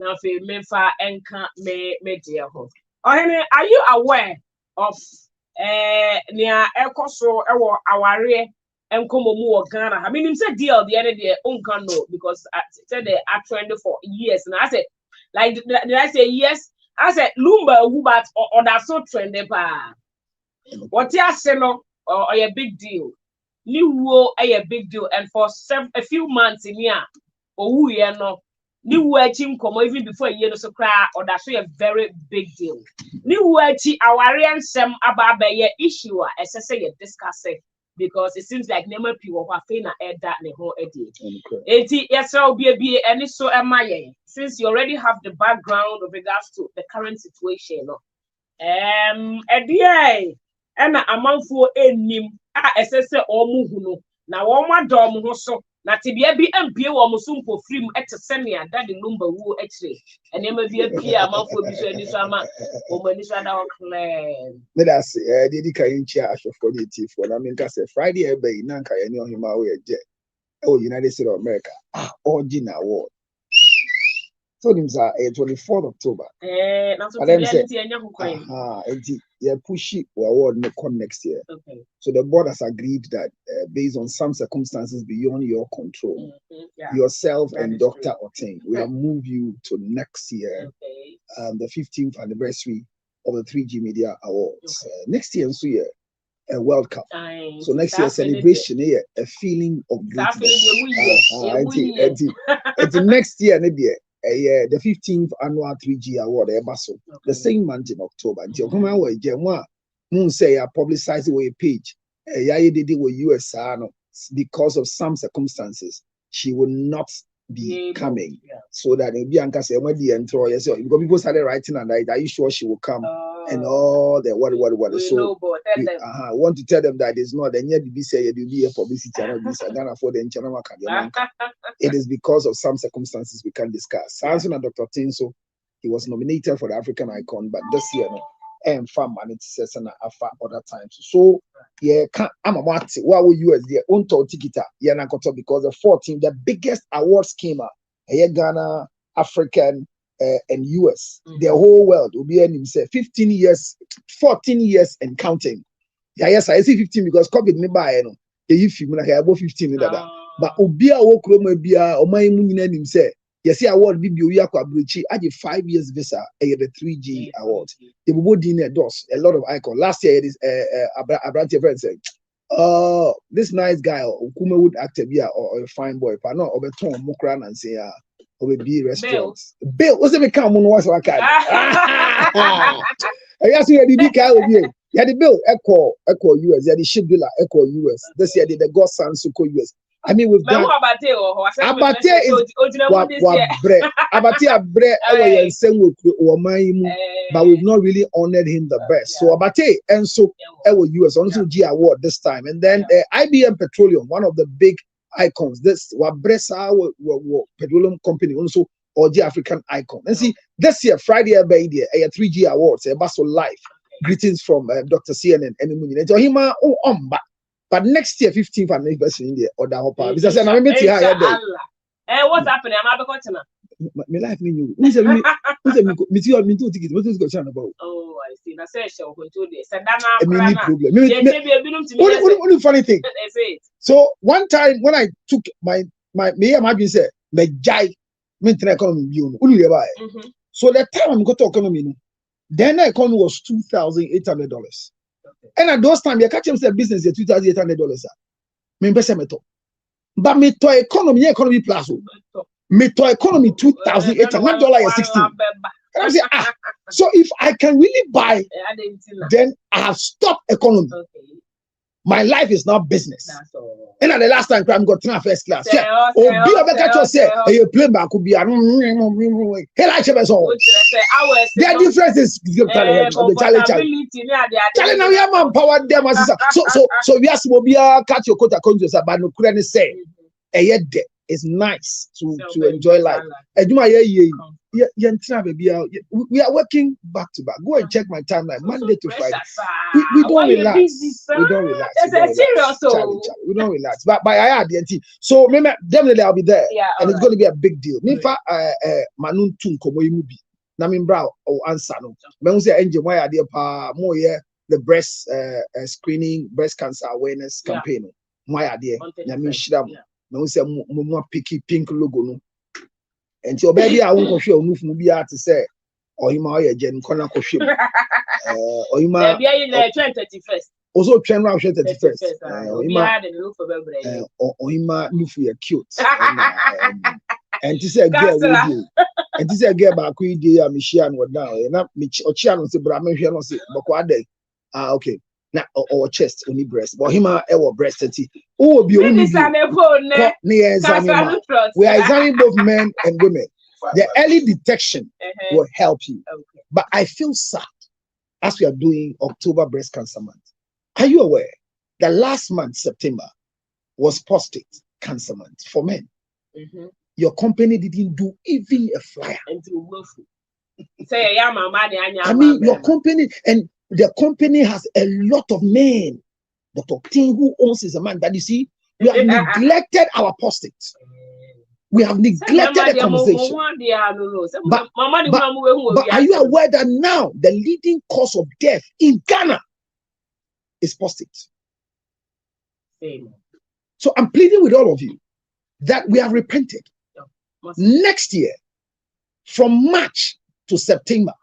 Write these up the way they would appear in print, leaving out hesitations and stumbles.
Now, if me fa enka me dear ho. Oh, are you aware of near Ecoso our Enkomo or Ghana? I mean, it's a deal the other day, no, because I said they are trending for years, and I said, like, did I say yes? I said Lumba who but or that so trending pa. What you say no or a big deal. New a big deal, and for a few months in here, or who you know. New watching come even before a year so cry or that's a very big deal. New watching our real some about the issue as I say discuss it because it seems like never people who are feeling that the whole idea. Yes, I'll be any so am I since you already have the background with regards to the current situation. A dear and a month for a nim as I say or move now all my dom so. Na tibia bi empie wo musumpo free mu etesenia Daddy Lumba wo actually ene ma bi apie amanfo bi so ani so ama o mani so da o clean me da se dey kan nchi ahwefo dey tifo na me nka se Friday e be na nka ye ne ohima wo ye je United States of America original award so them are 24th October na so tibia enya kokoi yeah, push it award next year. Okay. So the board has agreed that based on some circumstances beyond your control, yourself and Dr. Oteng, we have moved you to next year, the 15th anniversary of the 3G Media Awards. Next year, so a World Cup. So next year celebration here, a feeling of greatness. Next year, maybe. The 15th annual 3G award the same month in October until come out moon say I publicize a page did with US because of some circumstances she will not be coming so that Bianca say when the intro because people started writing and are you sure she will come and all the what so I want to tell them that it's not the near BBC say you be a publicity and this Ghana for the channel. It is because of some circumstances we can discuss. Answer Dr. Tinso, he was nominated for the African Icon, but this year and farm and it says and other times. So yeah, I'm a what will US there on tikita because the 14 the biggest award schema Ghana, African and US, the whole world will be in himself 15 years, 14 years and counting. Yeah, yes, I see 15 because COVID nearby, if you about 15 but Obia Wokroma Bia or my Munina say, yes, award Bibia Kwabrichi, I did 5 years visa, the 3G award. The Bodine dos, a lot of icon. Last year, it is a branch of friends said, oh, this nice guy, Kuma would act or a fine boy, but not over Tom Mukran and say, or be restaurants. Bill, what's the become on what's like? I asked you, did you yeah, the bill echo US, yeah, the ship bill echo US. This year, the Godson Suko US. I mean, we've done Abate is Abate bre and same with but we've not really honored him the best. So Abate and so US also G award this time, and then IBM Petroleum, one of the big icons. This Wabresa petroleum company also or the African icon. And see this year Friday a 3G awards a Basso Life. Greetings from Dr. CNN and but next year 15th anniversary in the other hopper because I remember what's happening? I'm about to my life me who's a me ticket what is going about I see na say show control this problem funny thing so one time when I took my imagine say me jai me economy so the time I'm go to economy then the economy was $2,800. And at those times, you catch him say business is $2,800. Me pesa meto, but me to economy plus. Me to economy $2,800 16. And I say so if I can really buy, then I have stopped economy. My life is now business. And at the last time, I got first class. Yeah. Or be a better say, a plane back could be a hell. I should their difference is the challenge. Now we have manpower them. So we ask Mobia catch your quota conjures about no credit say a yet it's nice to enjoy life. We are working back to back. Go and check my timeline, Monday to Friday. We don't relax. We don't relax. We don't relax. But I had the NT. So remember, definitely I'll be there. And it's going to be a big deal. Mifa Manun Tunko movie. Namin Brow or answer no. Men say engine why are there more the breast screening, breast cancer awareness campaign. Why are there? Namin Shram. Men say more picky pink logo no. And your baby I won't show move movie to say or him or Jen Kona Koshim. Or him be in the 31st. Also train round 31st. Or him move for your cute. And this is a girl with you. And this is a girl back with the Michian were down. And not Michian was the Brahman, say, Bokwade. Okay. Now, or chest, only breast. But him, our breast. Oh, be only. We are examining both men and women. The early detection will help you. But I feel sad as we are doing October Breast Cancer Month. Are you aware that last month, September, was prostate cancer month for men? Your company didn't do even a flyer. I mean, your company, and the company has a lot of men. Dr. Ting, who owns is a man that you see, we have neglected our prostate. We have neglected the conversation. But are you aware that now the leading cause of death in Ghana is prostate? So I'm pleading with all of you that we have repented. Next year, from March to September,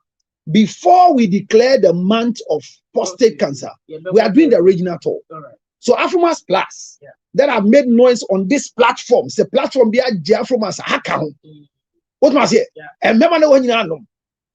before we declare the month of prostate cancer, we are doing the Regina tour. So Afromas Plus that have made noise on this platform, the platform be a Afromas Haka. What must say? And remember when you know,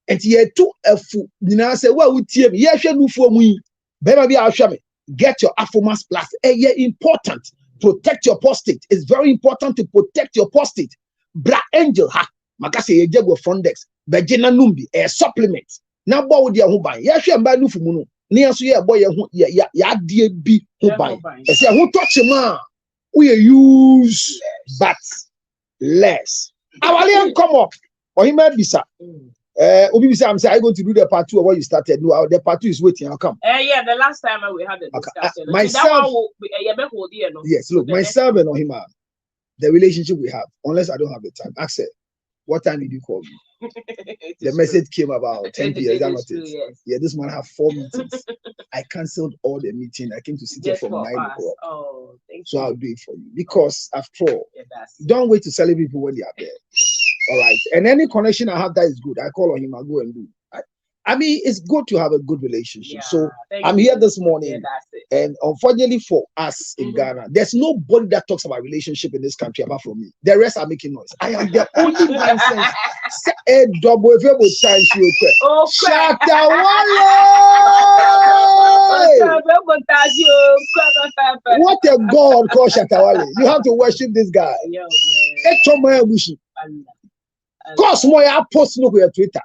and here too a fool. You know, say, well, we team, yes, you for me. Baby, I'll show me. Get your Afromas Plus. Yeah, important. Protect your prostate. It's very important to protect your prostate. Black Angel ha makase ye jego Frondex Regina Numbi a supplement na bo wo de ho ban ye hwe mba nufu mu no ne aso ye boy ho ya de bi ho ban e se ho touch ma we use but less awale come up or him bisa obi bisa am say I going to do the part 2 of what you started. No, the part 2 is waiting. I'll come. Yeah, the last time we had the discussion. Myself, yes, look, myself and Ohima, the relationship we have, unless I don't have the time. Axel, what time did you call me? The message came about 10 p.m. Is that not it? Yes. Yeah, this man have 4 meetings. I cancelled all the meeting. I came to sit here from 9 o'clock. Oh, thank so you. I'll do it for you. Because after all, don't wait to celebrate people when they are there. All right. And any connection I have that is good, I call on him, I'll go and do. I mean, it's good to have a good relationship. Yeah, so I'm here this morning, and unfortunately for us in Ghana, there's nobody that talks about relationship in this country apart from me. The rest are making noise. I am the only nonsense. A double chance you Shatta Wale. What a God called Shatta Wale. You have to worship this guy. Cause more I post no your Twitter.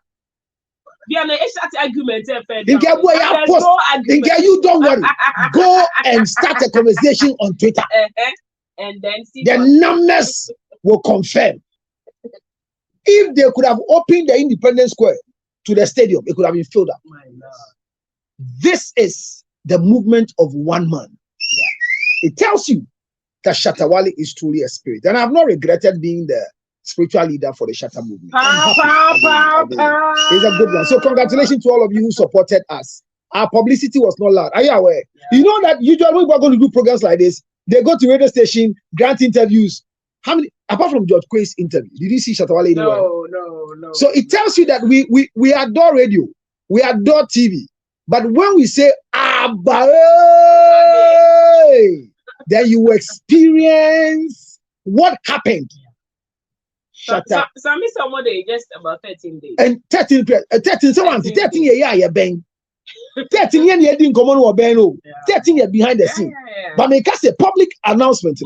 Argument. You don't worry. Go and start a conversation on Twitter. And then see the numbers will confirm. If they could have opened the Independence Square to the stadium, it could have been filled up. This is the movement of one man. It tells you that Shatta Wale is truly a spirit. And I have not regretted being the spiritual leader for the Shatta movement. He's a good one. So congratulations to all of you who supported us. Our publicity was not loud. Are you aware? You know that usually when we're going to do programs like this, they go to radio station, grant interviews. How many, apart from George Quay's interview, did you see Shatta Wale anywhere? No. So it tells you that we adore radio, we adore TV. But when we say Abba, then you experience what happened. So somebody just about 13 days. And 13 years, bang. 13 years, you didn't come on 13 years behind the scene. But make us a public announcement.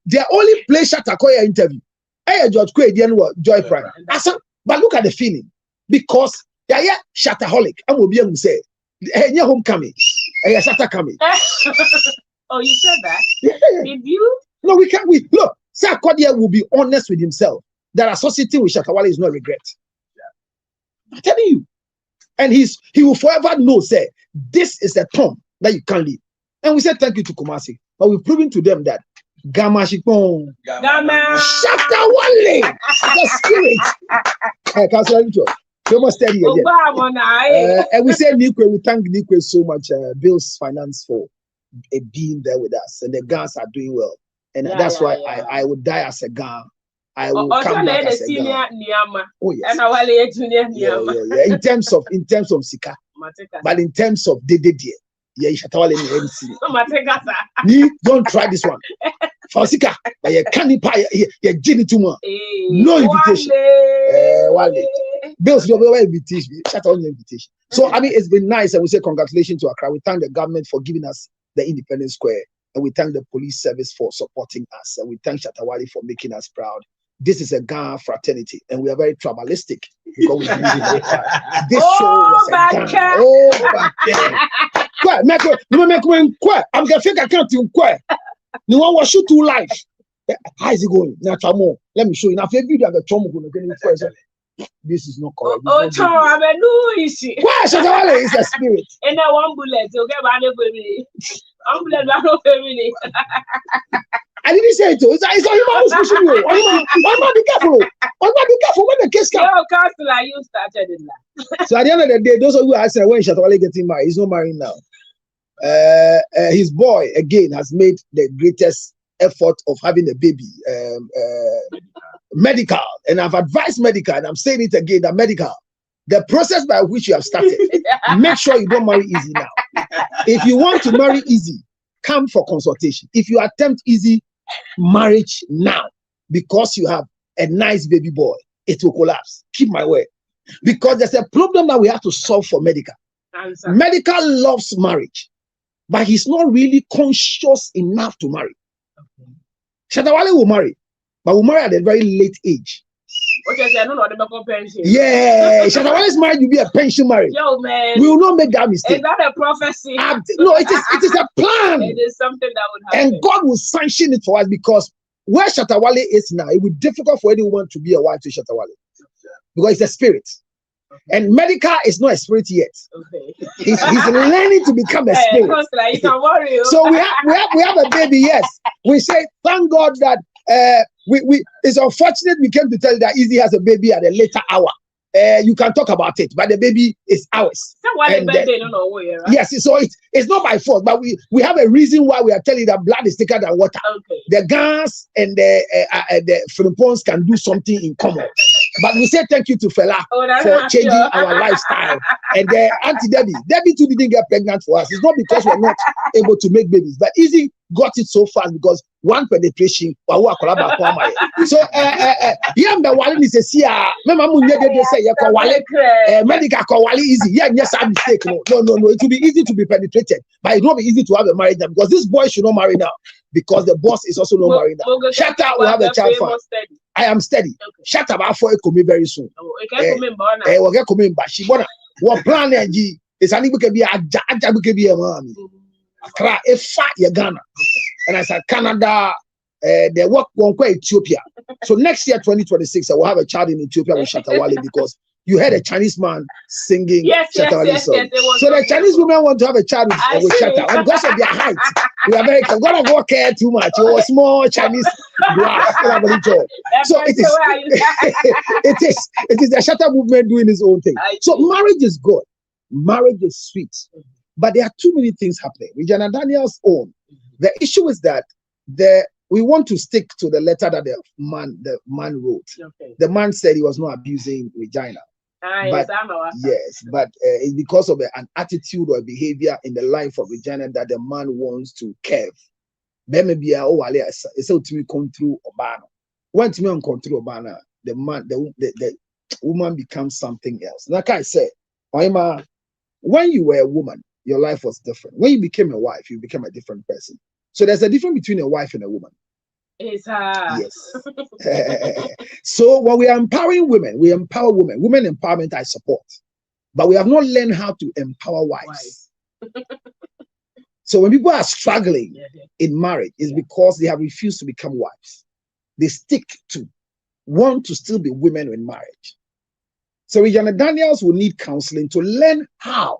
They only play Shatta Wale interview. Hey, George Quay, Joy Prime. But look at the feeling. Because Shattaholic, I will be able to say, hey, homecoming. Hey, Shatta coming. Oh, you said that? Yeah. Did you? No, we can't. Look. Say Akodia will be honest with himself that associating with Shatta Wale is not regret. I'm telling you. And he will forever know, say, this is a tomb that you can't leave. And we said thank you to Kumasi. But we've proven to them that Gama Shipon, Shatta Wale, the spirit. We must study again. And we say Nikwe, we thank Nikwe so much, Bill's Finance, for being there with us. And the guys are doing well. And that's why I would die as a guy. I will come back as a guy. Oh yes. In terms of Sika, but in terms of Dede, yeah, don't try this one. For Sika, you can't buy your Jenny tumor. No invitation. Wale. Bills, your invitation. Shut on your invitation. So I mean, it's been nice, and we say congratulations to Accra. We thank the government for giving us the Independence Square, and we thank the police service for supporting us, and we thank Shatta Wale for making us proud. This is a Ghana fraternity, and we are very tribalistic because we this show was a Ghana. I'm gonna fake account in Kwe. No one will shoot 2 live. How is it going? Now, let me show you. Now, if you video the trauma, this is not correct. Oh, I'm a new issue. Why Shatta Wale is a spirit? And I 1 bullet, okay, but I'm bullet, family. I didn't say it. It's not human who's pushing you. Why not be careful? Why not be careful when the case comes? No, Counselor, you started it now. So at the end of the day, those of you who are saying when Shatta Wale getting married, he's not married now. His boy again has made the greatest effort of having a baby. Medical, and I've advised medical, and I'm saying it again, that medical, the process by which you have started, make sure you don't marry easy now. If you want to marry easy, come for consultation. If you attempt easy marriage now, because you have a nice baby boy, it will collapse. Keep my word. Because there's a problem that we have to solve for medical. Medical loves marriage, but he's not really conscious enough to marry. Okay. Shatta Wale will marry, but will marry at a very late age. Okay, so I don't know the pension. Yeah, Shatta Wale's marriage will be a pension marriage. Yo, man. We will not make that mistake. Is that a prophecy? No, it is a plan. It is something that would happen. And God will sanction it for us, because where Shatta Wale is now, it will be difficult for anyone to be a wife to Shatta Wale. Because it's a spirit. Okay. And medical is not a spirit yet. Okay. He's learning to become a spirit. You can worry. So we have a baby, yes. We say, thank God that it's unfortunate we came to tell you that Easy has a baby at a later hour. You can talk about it, but the baby is ours. Yes, so it's not by force, but we have a reason why we are telling you that blood is thicker than water. Okay. The gas and the Philippines can do something in common. But we say thank you to Fela for changing our lifestyle. And Auntie Debbie too didn't get pregnant for us. It's not because we're not able to make babies, but Easy got it so fast because one penetration. So Wale is a sia. Medical Wale easy. Yes, I'm mistaken. No. It will be easy to be penetrated, but it won't be easy to have a marriage now, because this boy should not marry now, because the boss is also not married now. Shatta will have a child for. I am steady. Shatta will for me very soon. We'll get coming back. She wanna what plan is an able to be a mommy. Accra, a fat Ghana, and I said Canada. They work on Ethiopia. So next year, 2026, I will have a child in Ethiopia with Shatta Wale, because you heard a Chinese man singing Shatta Wale song. So the Chinese women want to have a child with Shatta, and because of their height, we are very gonna go care too much. You're a small Chinese black. So it is the Shatta movement doing its own thing. So marriage is good, marriage is sweet, but there are too many things happening. Regina Daniels' own. The issue is that we want to stick to the letter that the man wrote. Okay. The man said he was not abusing Regina. But it's because of an attitude or a behavior in the life of Regina that the man wants to curve. Then maybe it's to be control Obana. When to me control Obana, the woman becomes something else. Like I said, when you were a woman, your life was different. When you became a wife, you became a different person. So there's a difference between a wife and a woman. Yes. So when we are empowering women, we empower women. Women empowerment I support. But we have not learned how to empower wives. So when people are struggling in marriage, it's because they have refused to become wives. they stick to want to still be women in marriage. So Regina Daniels will need counseling to learn how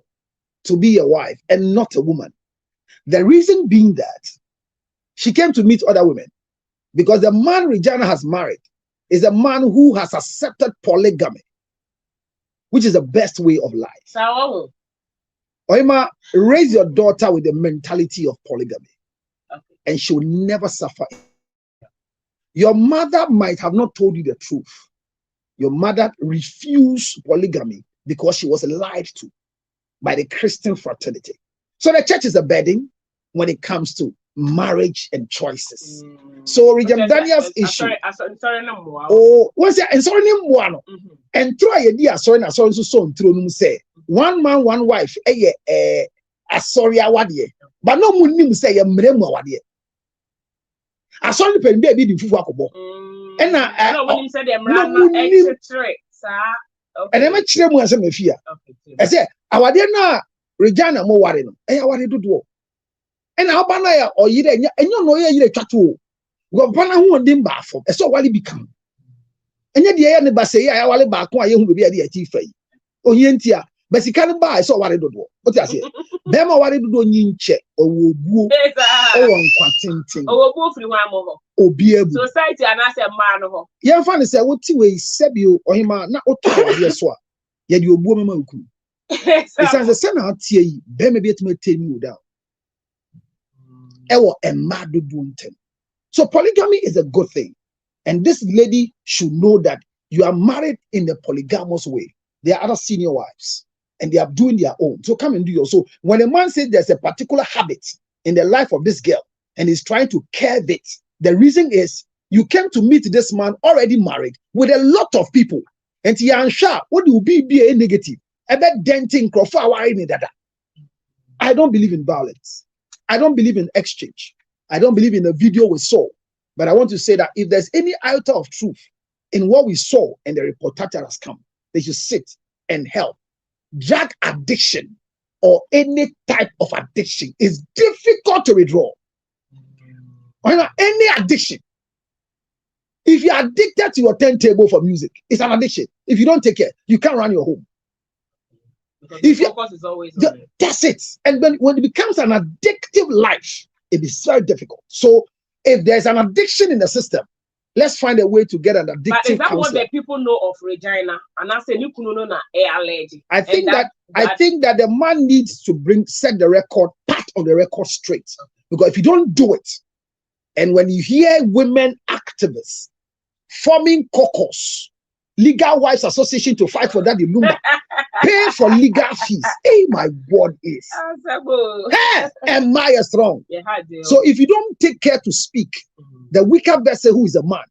to be a wife and not a woman. The reason being that she came to meet other women because the man Regina has married is a man who has accepted polygamy, which is the best way of life. So, Oima, raise your daughter with the mentality of polygamy, and she will never suffer. Your mother might have not told you the truth. Your mother refused polygamy because she was lied to by the Christian fraternity. So the church is a burden when it comes to marriage and choices. So Regina Daniels issue. Oh, what's that? And sorry, one. And try idea. Sorry, na sorry so through say one man, one wife. Sorry, awadie. But no munim say a mremu awadie. I saw the pen baby the fufu akobo. And no when you said the extra and I'm actually more as a fear. I say awadie na Regina mo ware no. Awade dodo. And how banaya or ye and you know ye tattoo. Go bana who dim baffle. And so what it become. And yet the air never say I will back one who will be at the tea fay. Oh yentia, but he can't buy so what I do. What I say? Them what I do in check or will go on quantinting. Oh, go through one more. Oh, be able society and I said man. Yeah, funny say what way Sebio or him not yes what. Yet you woman cool. It's as a son out here, be maybe it may take you down. So polygamy is a good thing. And this lady should know that you are married in the polygamous way. There are other senior wives and they are doing their own. So come and do yours. So when a man says there's a particular habit in the life of this girl and is trying to curb it, the reason is you came to meet this man already married with a lot of people. And what will be a negative? I bet denting I don't believe in violence. I don't believe in exchange. I don't believe in a video we saw. But I want to say that if there's any iota of truth in what we saw and the reporter has come, they should sit and help. Drug addiction or any type of addiction is difficult to withdraw. Any addiction. If you're addicted to your turntable for music, it's an addiction. If you don't take care, you can't run your home. Because the focus is always on it. That's it. And when it becomes an addictive life, it is very difficult. So if there's an addiction in the system, let's find a way to get an addictive But is that counselor. what the people know of Regina? And I say, I think that the man needs to set the record, part of the record straight. Because if you don't do it, and when you hear women activists forming caucus, Legal Wives Association to fight for Daddy Lumba, pay for legal fees. Hey, my God is. Hey, am I strong? So if you don't take care to speak, the weaker vessel who is a man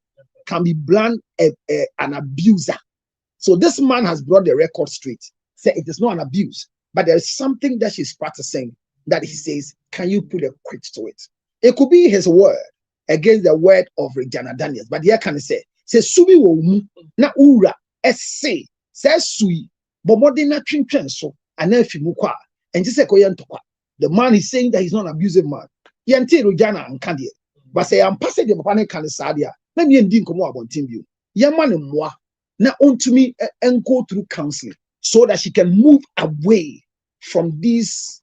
can be branded an abuser. So this man has brought the record straight. Say it is not an abuse, but there is something that she's practicing that he says, can you put a quit to it? It could be his word against the word of Regina Daniels, but here can say subi wo mu na ura ese say sui but more than that so anafi mu kwa and just say koyentokwa. The man is saying that he's not an abusive man. Yente Regina and Candia, but say I'm passing the panic can sadia. Let me ending come about team view. Yaman and moi now on to me and go through counseling so that she can move away from these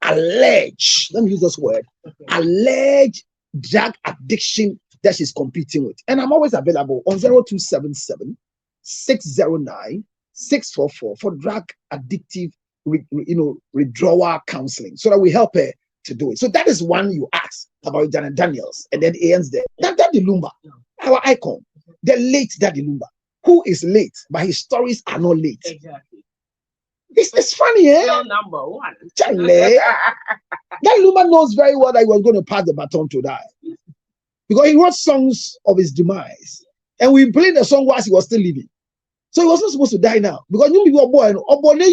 alleged, let me use this word, alleged drug addiction that she's competing with. And I'm always available on 0277 609 644 for drug addictive withdrawal counseling so that we help her to do it. So that is one you asked about Regina Daniels, and then it ends there. Now Daddy Lumba, our icon, the late Daddy Lumba, who is late, but his stories are not late. Exactly. It's funny, eh? Still number one. Daddy Lumba knows very well that he was going to pass the baton to die. Because he wrote songs of his demise. And we played the song whilst he was still living. So he was not supposed to die now. Because you people boy, but you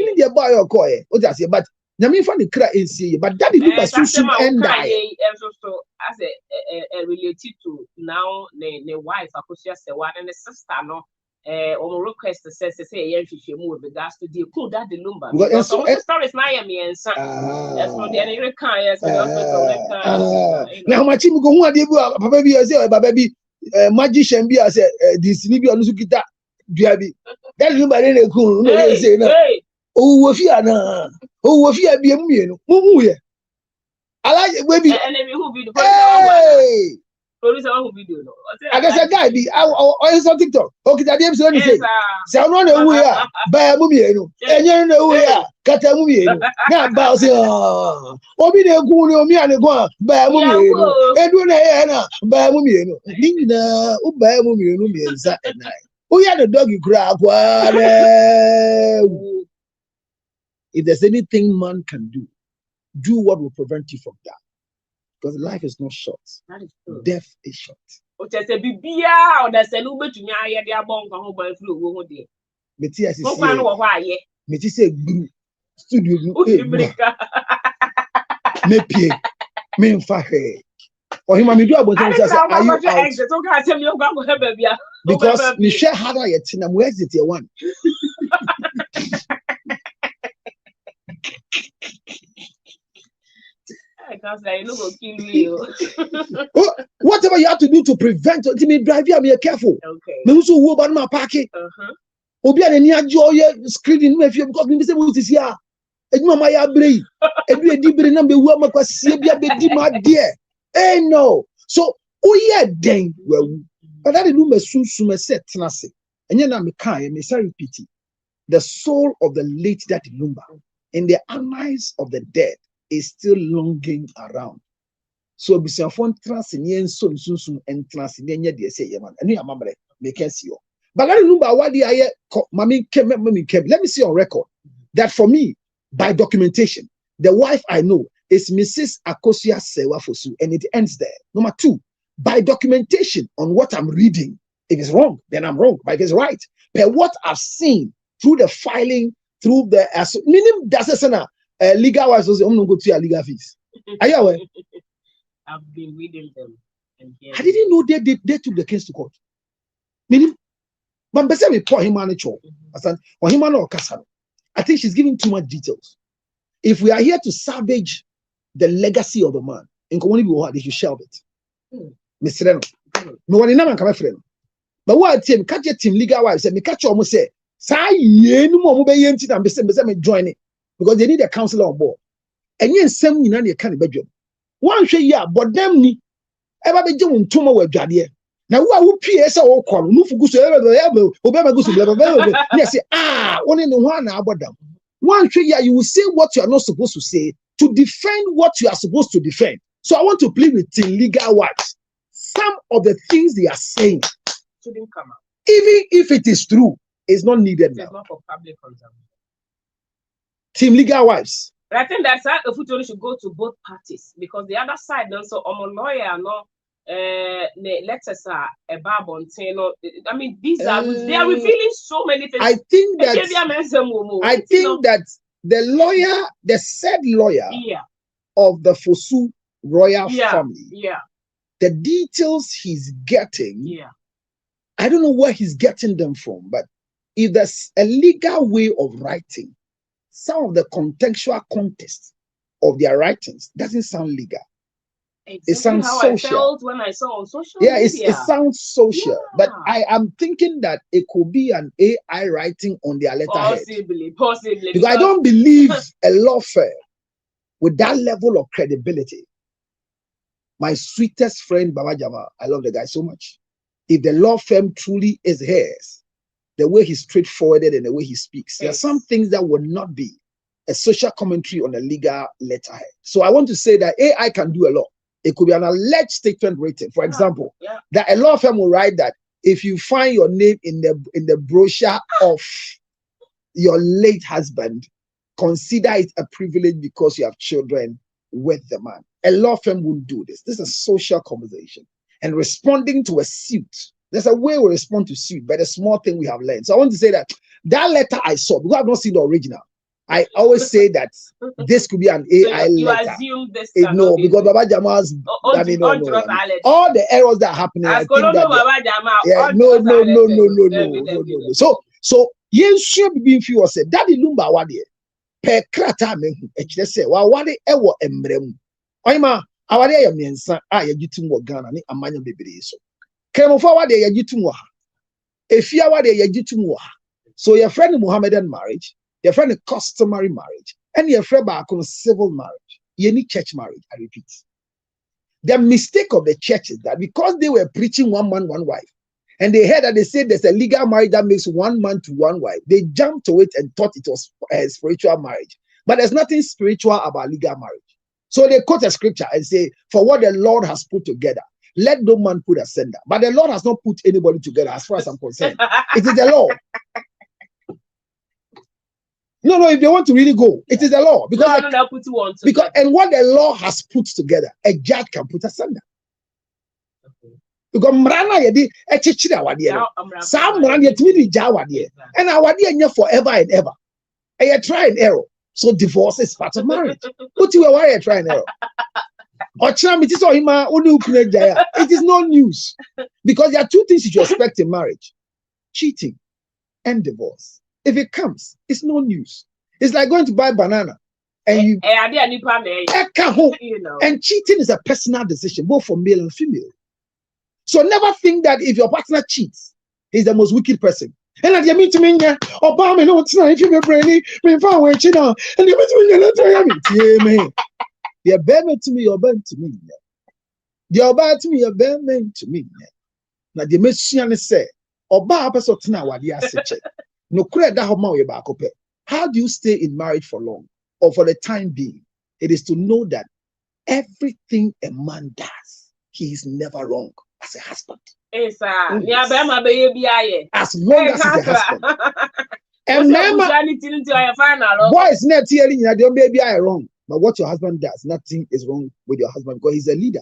need the boy or coy. But Daddy Lumba soon and die. So as a related to now the wife, Akosia Sewa, and the sister, no, on request says say yeah if you move regards to the cool Daddy Lumba Because because so, some stories na ya me ensa as from the any can yes the hospital now my team go who are they papa bi say baba bi magician bi say this ni bi onu sukita dua bi Daddy Lumba dey cool no say na o wo fi ana o wo fi abi emu ye no mu ye alaje we bi and then who be the producer who video no I guess a guy be I saw TikTok okay that dem say say say no na wu ya ba mu me no enye na wu ya kata mu me no na ba say obi na eku ni omi ane go ba mu me no edu na ye na ba mu me no ni na u ba mu me no me nsa enai o ya the dog kura akwa if there's anything man can do what will prevent you from that. Because life is not short. That is true. Death is short. Okay, say bibia or the senu betumi aye dia bon kan ho ban flu wo ho de. Meti asisi. Mo kwa no wo ho aye. Meti say guru studio guru. Me pie. Me mfa he. O hima me do abonten say are you exit? So can tell me you go have bia. Because me share how I yet na mo exit here one. Whatever you have to do to prevent me drive you, be careful. Okay. Me also wo ba na parking. Obi an ni ajo ye screening me fie because me say we see here. Eduma ma ya brei. Edu edi brei na be wu amakwase bia be di ma de. Eh no. So oye den wewu. But that do me sunsun me set na se. Enye na me kan me say repeat. The soul of the late Daddy Lumba in the annals of the dead is still longing around. So bisafon transinien sunsun and transinien de say yaman. Enu amamre make see you. But Daddy Lumba wadi aye mami kem. Let me see on record that for me by documentation the wife I know is Mrs. Akosia Sewa Fosu and it ends there. Number 2, by documentation on what I'm reading, if it's wrong then I'm wrong, but if it's right. But what I've seen through the filing, through the meaning that's a legal wise also I'm not go to your legal fees. Are you aware? I've been reading them and I didn't know they took the case to court. Meaning, but best me pour him on a chore. I think she's giving too much details. If we are here to salvage the legacy of the man, in community they should shelve it. Mr. Reno, no one in Naman come friend. But what team catch your team legal wise say me catch almost say say no more mobile yenti and be join it because they need a counselor on board. And yen sem nyina na ka ne bedwam. One hwe ya but them ni e ba be gye won toma wa dwade. Na wo a wo pie say wo kɔ no no fugu so obema go so bla na say one in ho na abodam. One hwe ya you will say what you are not supposed to say to defend what you are supposed to defend. So I want to plead with team legal wise. Some of the things they are saying shouldn't come out. Even if it is true, it's not needed now. It's not for public consumption. Team legal wives. But I think that's how the food should go to both parties because the other side also a lawyer no letters are about no. I mean these are they are revealing so many things. I think that the lawyer, the said lawyer of the Fosu royal family, the details he's getting, I don't know where he's getting them from, but if there's a legal way of writing, some of the contextual context of their writings doesn't sound legal. It sounds social. I felt when I saw on social media. It sounds social, but I am thinking that it could be an AI writing on their letterhead. Possibly. Because I don't believe a law firm with that level of credibility. My sweetest friend, Baba Jama, I love the guy so much. If the law firm truly is his, the way he's straightforward and the way he speaks, there are some things that would not be a social commentary on a legal letterhead. So I want to say that AI can do a lot. It could be an alleged statement written. For example, that a law firm will write that if you find your name in the brochure of your late husband, consider it a privilege because you have children with the man. A law firm won't do this. This is a social conversation. And responding to a suit, there's a way we respond to suit, but a small thing we have learned. So I want to say that letter I saw, because I've not seen the original, I always say that this could be an AI you letter. assume this No, because Baba Jama's, I mean, no. All the errors that are happening, I think that no. So yen should be if you was a Daddy Lumba wadi per krata mehu ekire say wa wadi ewo emrem. Oyima awade ya miensa a yagitum wo Ghana ni amanya bebre so. Kremofo wadi yagitum wo ha. Efia wadi yagitum wo ha. So your friend Muhammadan marriage, your friend customary marriage, and your friend civil marriage. You need church marriage, I repeat. The mistake of the church is that because they were preaching one man, one wife, and they heard that they said there's a legal marriage that makes one man to one wife, they jumped to it and thought it was a spiritual marriage. But there's nothing spiritual about legal marriage. So they quote a scripture and say, for what the Lord has put together, let no man put asunder. But the Lord has not put anybody together as far as I'm concerned. It is the law. No, if they want to really go, it is the law. Because and what the law has put together, a judge can put asunder. Because Mrana yedi echichiri awade no. Some Mrana yetimi di awade. And awade enya forever and ever. And you try and error. So divorce is part of marriage. What you why you try and error? It is no news. Because there are two things you should expect in marriage: cheating and divorce. If it comes, it's no news. It's like going to buy banana and you know. And cheating is a personal decision, both for male and female. So never think that if your partner cheats, he's the most wicked person. And at the meeting, Obama, no, it's not if you're brainy, me far away, you know, and you're between you're better to me, you're better to me. You're better to me, you're better to me. Now, the Messiah said, Oba person now what he has said. No credit that how you back up. How do you stay in marriage for long or for the time being? It is to know that everything a man does, he is never wrong as a husband. As long as he's a husband. And boys not telling you that your baby are wrong. But what your husband does, nothing is wrong with your husband because he's a leader.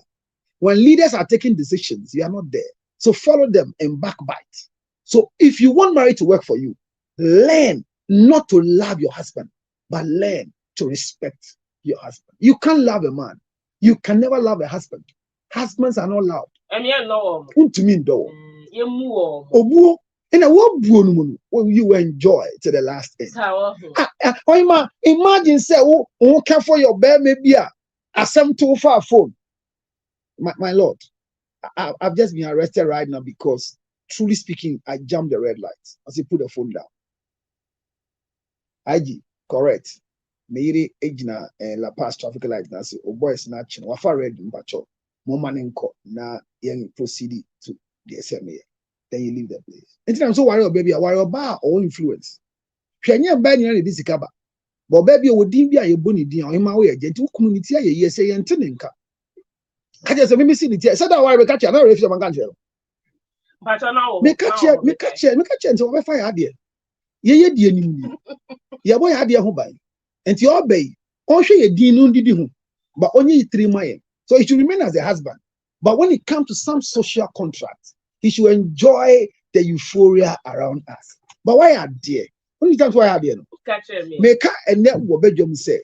When leaders are taking decisions, you are not there. So follow them and backbite. So if you want marriage to work for you, learn not to love your husband, but learn to respect your husband. You can't love a man. You can never love a husband. Husbands are not loved. And you know, and you will enjoy to the last end. Imagine say, oh, care for your bed, maybe a some too far phone. My Lord, I've just been arrested right now because, truly speaking, I jumped the red lights as he put the phone down. IG, correct. Maybe Egina and La Paz traffic light. Now, say, oh boy, snatching. Wafa red in Bacho. Moment in court. Now, you proceed to the SMA. Then you leave the place. And I'm so worried, baby. I worry about all influence. Can you buy any this cover? But baby, would be a bunny deal in my way. Gentle community, you say, and Tinka. I just let me see the tear. So that why we catch another if I'm going to. But now, me catch and so if I had it. Ye dear new. Your boy had your home by. And you obey. Also, ye dean did you. But only 3 miles. So he should remain as a husband. But when it comes to some social contracts, he should enjoy the euphoria around us. But why are there? Only times why are there? Make a net will bedroom say.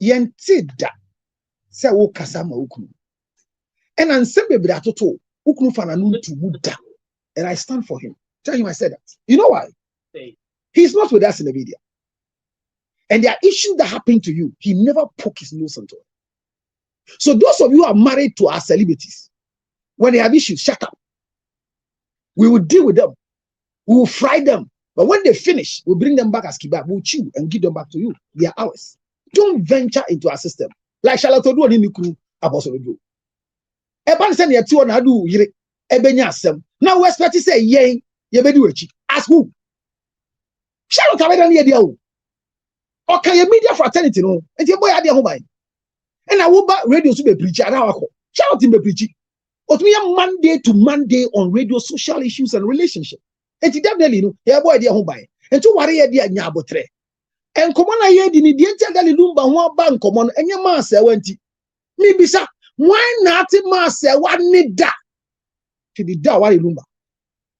Yentida. Say, oh, Kasama Ukunu. And I'm saying, baby, that to Ukunu Fananun to Buddha. And I stand for him. Tell him I said that. You know why? He's not with us in the media. And there are issues that happen to you. He never poked his nose into it. So those of you who are married to our celebrities, when they have issues, shut up. We will deal with them. We will fry them. But when they finish, we'll bring them back as kebab. We'll chew and give them back to you. They are ours. Don't venture into our system. Like Shatta Wale in the crew, Apostle do. Eban send your 2 on adu yire. Ebenya asem. Now we expect to say yen. Yebedu echi. As who? Shatta Wale ni edia o. Okay, your media fraternity no. And your boy adia ho ban. And I will back radio to be preacher. Shout out to be preacher. But we are Monday to Monday on radio, social issues and relationship. And definitely no. Your boy adia ho ban. And to worry adia nyabotre. And come on, I hear the Daddy Lumba one bank come on and your master went. Maybe sir, why not master one need that? To the Daddy Lumba.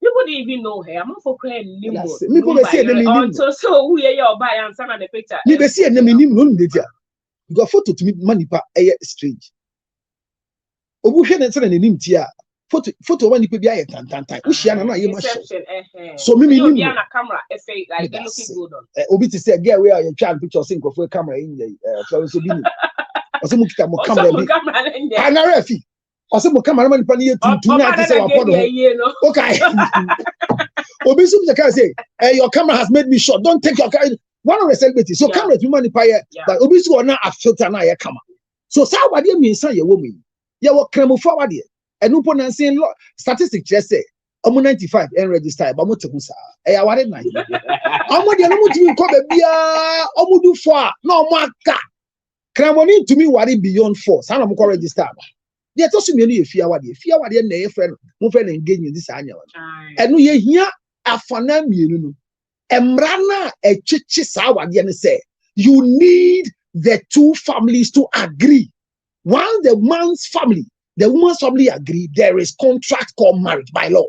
People didn't even know her. I'm not for crying anymore. People be say na me nim. So who you buy and send the picture. Me be say na me nim no ndia. You got photo to me money pa strange. Obu hwe na say na nim tia. Photo one people be aye tan. Uhia na ye ma show. So me nim. You na camera say like they looking good on. Obi to say girl where you try picture sing for camera in so bi ni. Ose mu kita mo camera bi. Ana refi. Ose mo camera man pa ni tuntu na ati say wa podo. Okay. Obi sum say your camera has made me short. Don't take your camera. One of the celebrities. So camera to money pa but obi so na a filter na ye camera. So sa wade mi san ye wo mi. Ye wo kremo for wade. Enu po na say statistics just say omo 95 and register ba mo teku sa. E ya wade na. Omo de no mo timi ko be bia omo du fo a na omo aka. Kremo ni to me wade beyond 4. Sa na mo ko register ba. They told me you fear what na your friend, mo friend engagement this anya. Enu ye hia afana mienu no. Emrana e chichi sa wade ne say you need the two families to agree. Once the man's family, the woman's family agree, there is contract called marriage by law.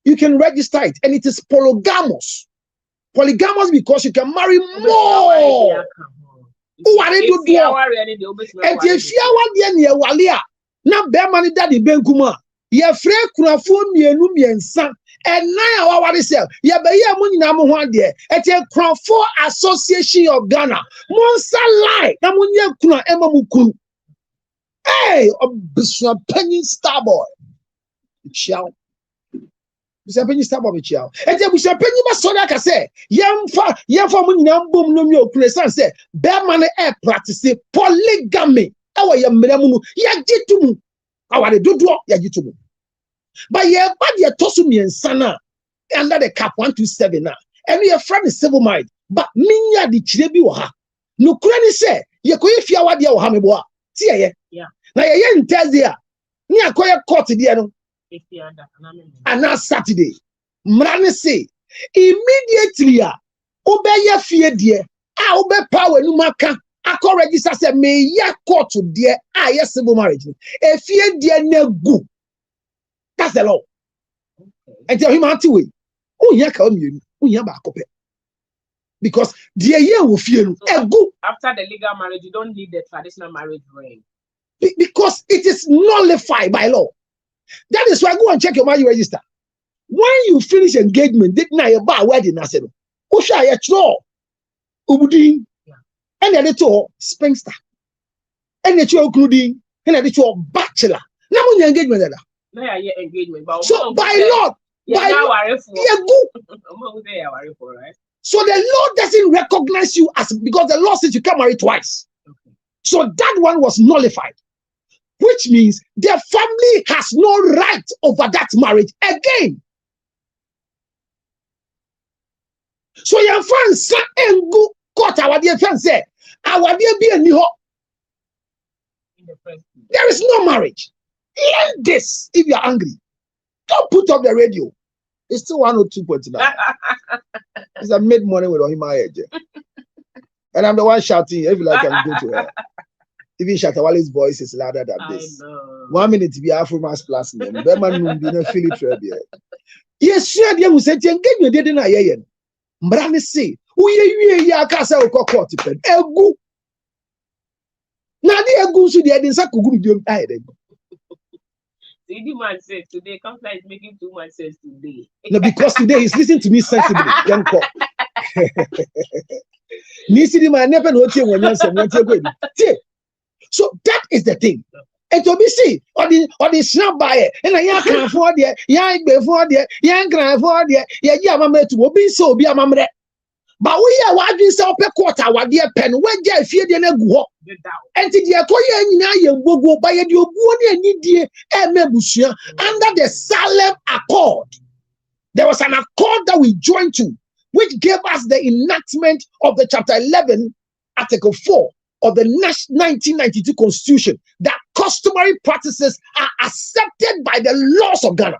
You can register it, and it is polygamous. Polygamous because you can marry more. Who are they to do? And if you are one na be mani daddy benkuma ye frɛ kunafo mienu miensa enai awaware sɛ ye be ye mo nyina mo ho ade e tie kunafo association of Ghana monsa lie na mo nye kuna ema mu kunu hey obisua penny star boy chiao bisa penny star boy chiao e tie bisa penny ba so aka sɛ yemfa mo nyina mbom no mi okure san sɛ be mani practice polygamy. Awa ya mramu ya gitumu awade dodo ya gitumu but ye bad ye tosu miensa na under the cap 127 na enu ye friend civil mind but minya di kire bi wo ha no kura ni se ye koye fia wade wo ha mebo a ti ye na ye nteze a ni akoye court de no ana Saturday mra ni se immediately a obeye fie de a obe power nu maka Ako register say me ya court there yes civil marriage. If you dear negu. That's the law. And tell him anti way. Oh ya ka omienu. Oh ya ba kope. Because dear year will fear egu. After the legal marriage, you don't need the traditional marriage ring. Because it is nullified by law. That is why go and check your marriage register. When you finish engagement, did na your bar wedding na say no. O sha ya tro. Ubudi and the little spinster. And the two including and the two bachelor. Now when engagement. Engagement. So by law, so the law doesn't recognize you as because the law says you can marry twice. Okay. So that one was nullified, which means the family has no right over that marriage again. So your friends and go court our dear friends say. Our dear be any ho. There is no marriage. Learn this if you are angry. Don't put up the radio. It's still 102.9. It's a mid morning with Ohima Eje. And I'm the one shouting. If you like, I'm going to her. Even Shatta Wale's voice is louder than this. 1 minute to be Afro Mass Plus name. Berman will be no Philip Trebia. Yes, sure, dear, who said, you get your dead in a yen. Mbrani say. Uye ya kasa ukoko tipen egu na di egu so de nsa kuguru biom ai de the man says today Kamsa is making too much sense today. No, because today he's listening to me sensibly young cop ni si di man never no tie wonyan sem won tie gbebi tie so that is the thing and to be see or the snap by and ya kan for there ya igbe for there ya gran for there ya ji amama tu obi so obi amamre. But we are what we sell per quarter, what dear pen, when Jay feared in a go. And the Akoya Bogo by a Dubunia Mebusia under the Salem Accord. There was an accord that we joined to, which gave us the enactment of the chapter 11, article 4 of the 1992 Constitution that customary practices are accepted by the laws of Ghana.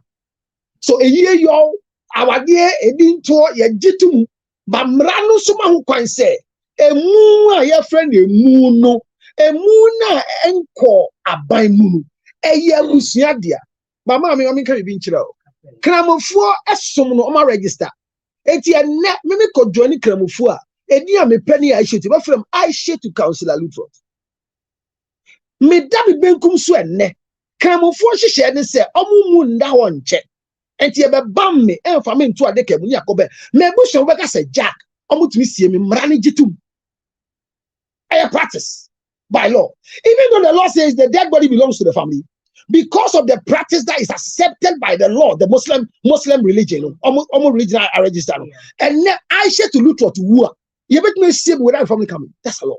So a year yo, our dear Edin tour, Yajitum. But Mrano Suma who can say, a moon, your friend, a moon, no, a moon, enco, a by moon, a year Luciadia. But mammy, I mean, can you be chill? Kramofo esom no oma register. Eti ene me ko join kramofo a edi a me pani I shit. Ba from I shit to Councillor Lutrot. Me da me benkum so ene. Kramofo hihye ne se omu mu nda ho nche. Enti e be bam me emfa me nto ade kamu ni akobe. Me buhwe wo beka se Jack omu tumi sie me mra ne gitum. I practice by law. Even though the law says the dead body belongs to the family, because of the practice that is accepted by the law, the Muslim religion, almost religion are registered. And then I said to Luther to war. You bet me see without family coming. That's a law.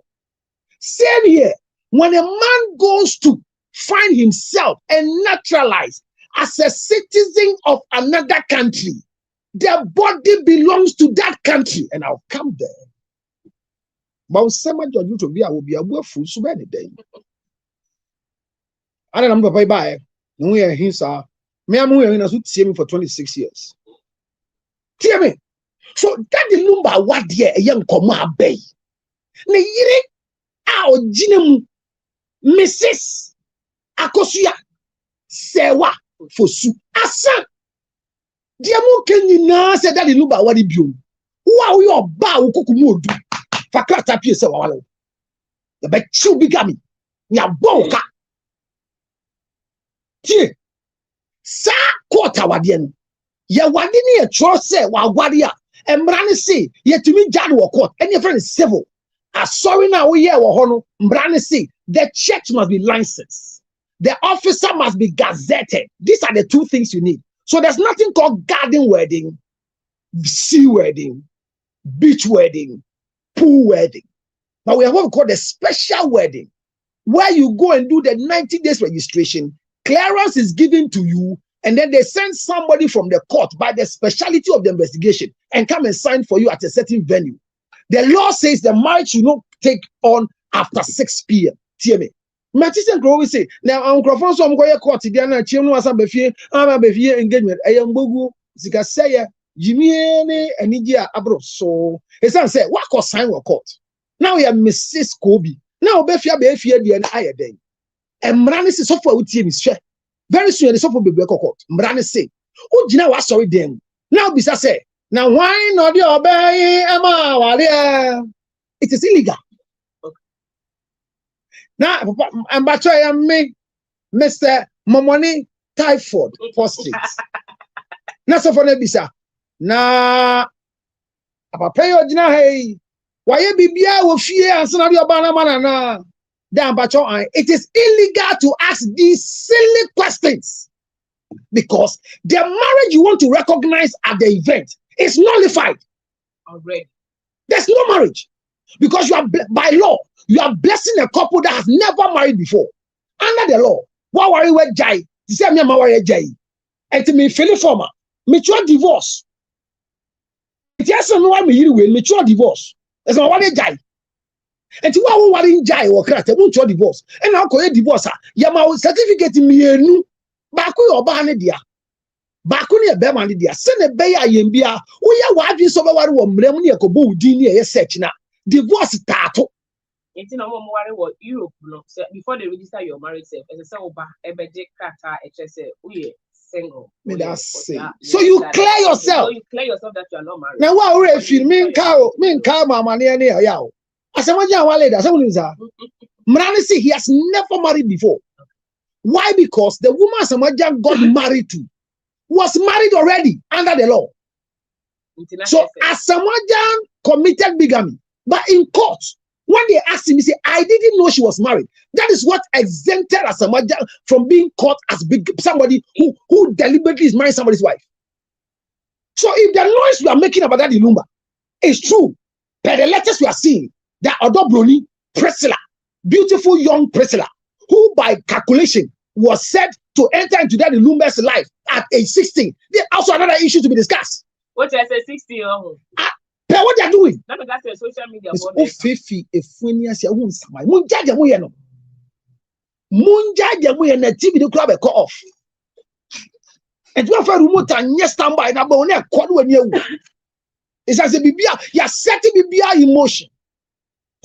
Same here. When a man goes to find himself and naturalize as a citizen of another country, their body belongs to that country. And I'll come there. But some judge to be a will be a full so many days. I don't know bye. No we are here, sir. Me am here in see me for 26 years. Hear me. So Daddy Lumba what there a young comma bay. Ne yiri a ojinemu Mrs. Akosuya sewa fosu asa. Dia mu kenyina se Daddy Lumba what bio. Wa we oba wo kokumu odu. Fakrata pie se wa wale. The be chiu bigami. Nya bonka. Tie. Sa quarter wade no. Ye wade ne ye tro se wa wade a embra ne se ye tumi jade wo court. Any friend is civil. Sorry now we here wo ho no mbra ne se the church must be licensed. The officer must be gazetted. These are the two things you need. So there's nothing called garden wedding, sea wedding, beach wedding, pool wedding. Now we have what we call the special wedding, where you go and do the 90 days registration. Clearance is given to you, and then they send somebody from the court by the speciality of the investigation and come and sign for you at a certain venue. The law says the marriage should not take on after 6 p.m. Hear me. My sister always say, now I'm going to go to court today and I'm going to be engagement. I am going to say, Jimmy and Nidia Abro. So, as I said, what could sign a court? Now we have Mrs. Kobe. Now, Befia the and I day. And Mranis is software with him is share. Very soon, the software will be court. Mranis say, oh, Gina was sorry then. Now, Bisa say, now why not your obey Emma? It is illegal. Now, I'm about to me, Mr. Momoni Typhoid prostate. Now, so for Bisa. Now, Papa your dinner, hey, why you be with fear and son of your banana? It is illegal to ask these silly questions because the marriage you want to recognize at the event is nullified already. There's no marriage because you are by law you are blessing a couple that has never married before under the law. What worry with jai? You say me am worry jai. It me feel former mutual divorce. It is no why me you will mutual divorce. There's no worry jai. And you are worrying jai or crack a mutual divorce. And I'll call it divorce. Yama certificate me nu baku or bane dia. Bakuni a beman dia. Send a bay yembia. We are watching some of our woman near Kobo Dini a search now. Divorce tato. It's no more worry what Europe before they register your marriage self as a sober ebede kata HSA. We single. So you clear yourself. So you clear yourself that you are not married. Now what we feel mean cow mama near yao. As a Shatta Wale, that's what it is. He has never married before. Why? Because the woman Samajan got married to was married already under the law. So as Samajan committed bigamy, but in court, when they asked him, he said, I didn't know she was married. That is what exempted Samajan from being caught as somebody who deliberately is marrying somebody's wife. So if the noise we are making about Daddy Lumba is true, per the letters we are seeing, that Odobroni Priscilla, beautiful young Priscilla, who by calculation was said to enter into Daddy Lumba's life at age 16. There's also another issue to be discussed. What I say 60 years old. What they are doing? That's a social media. Fifi, if when you say, Munja Jamuyano. Munja Jamuyan, TV the club cut off. And you have a remote and yes, stand by that bone, quad when you. It's as a Bibia, you're setting Bibia emotion.